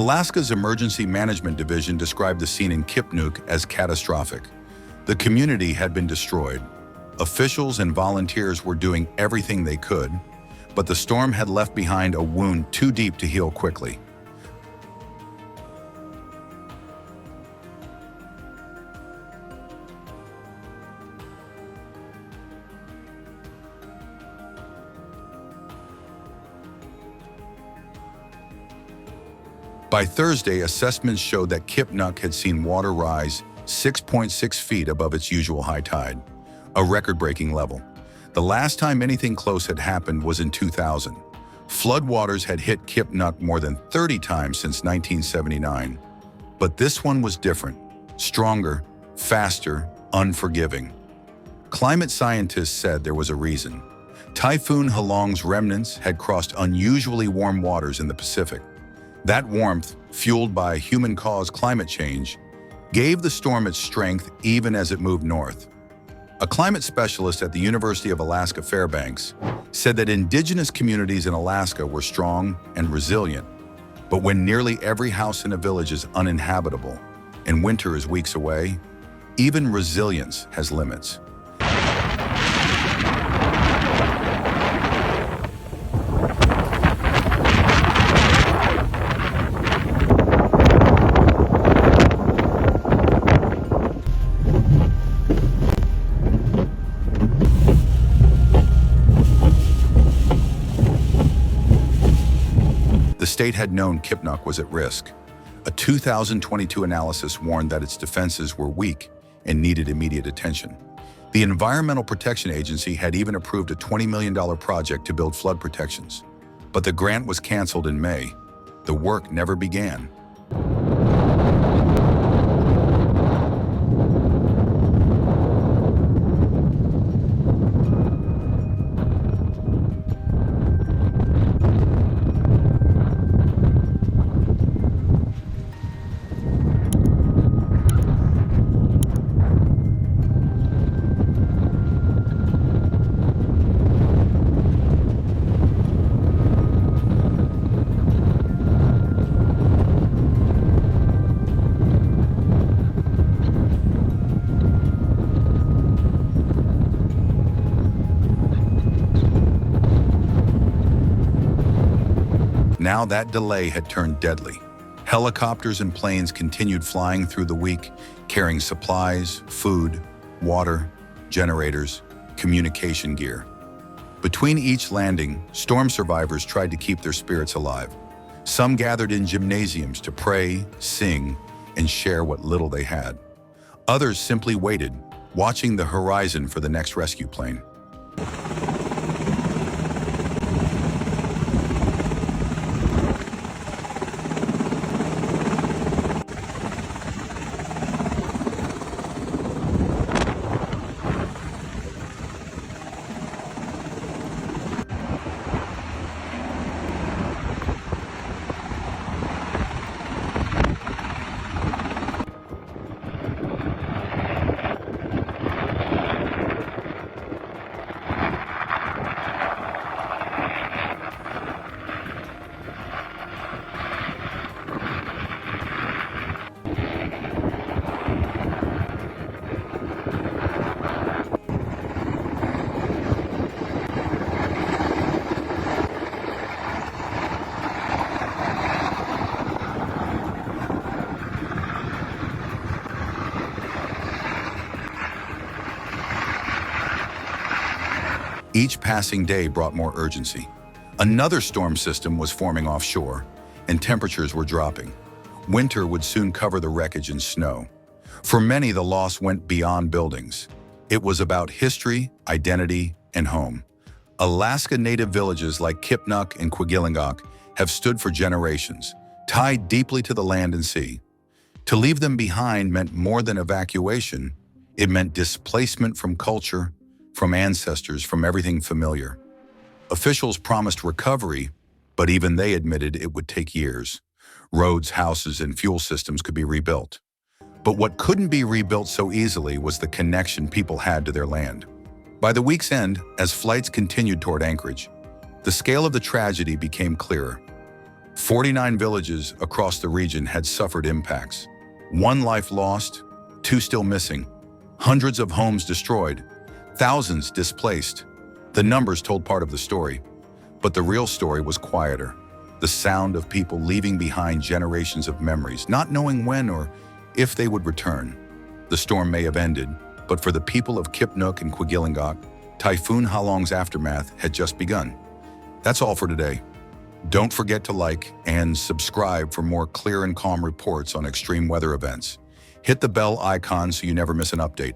Alaska's Emergency Management Division described the scene in Kipnuk as catastrophic. The community had been destroyed. Officials and volunteers were doing everything they could, but the storm had left behind a wound too deep to heal quickly. By Thursday, assessments showed that Kipnuk had seen water rise 6.6 feet above its usual high tide, a record-breaking level. The last time anything close had happened was in 2000. Floodwaters had hit Kipnuk more than 30 times since 1979. But this one was different, stronger, faster, unforgiving. Climate scientists said there was a reason. Typhoon Halong's remnants had crossed unusually warm waters in the Pacific. That warmth, fueled by human-caused climate change, gave the storm its strength even as it moved north. A climate specialist at the University of Alaska Fairbanks said that indigenous communities in Alaska were strong and resilient, but when nearly every house in a village is uninhabitable and winter is weeks away, even resilience has limits. The state had known Kipnuk was at risk. A 2022 analysis warned that its defenses were weak and needed immediate attention. The Environmental Protection Agency had even approved a $20 million project to build flood protections. But the grant was canceled in May. The work never began. Now that delay had turned deadly. Helicopters and planes continued flying through the week, carrying supplies, food, water, generators, communication gear. Between each landing, storm survivors tried to keep their spirits alive. Some gathered in gymnasiums to pray, sing, and share what little they had. Others simply waited, watching the horizon for the next rescue plane. Each passing day brought more urgency. Another storm system was forming offshore, and temperatures were dropping. Winter would soon cover the wreckage in snow. For many, the loss went beyond buildings. It was about history, identity, and home. Alaska Native villages like Kipnuk and Kwigillingok have stood for generations, tied deeply to the land and sea. To leave them behind meant more than evacuation. It meant displacement from culture, from ancestors, from everything familiar. Officials promised recovery, but even they admitted it would take years. Roads, houses, and fuel systems could be rebuilt. But what couldn't be rebuilt so easily was the connection people had to their land. By the week's end, as flights continued toward Anchorage, the scale of the tragedy became clearer. 49 villages across the region had suffered impacts. 1 life lost, 2 still missing, hundreds of homes destroyed, thousands displaced. The numbers told part of the story, but the real story was quieter. The sound of people leaving behind generations of memories, not knowing when or if they would return. The storm may have ended, but for the people of Kipnuk and Kwigillingok, Typhoon Halong's aftermath had just begun. That's all for today. Don't forget to like and subscribe for more clear and calm reports on extreme weather events. Hit the bell icon so you never miss an update.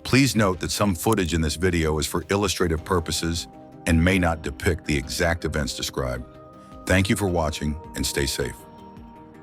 Please note that some footage in this video is for illustrative purposes and may not depict the exact events described. Thank you for watching and stay safe.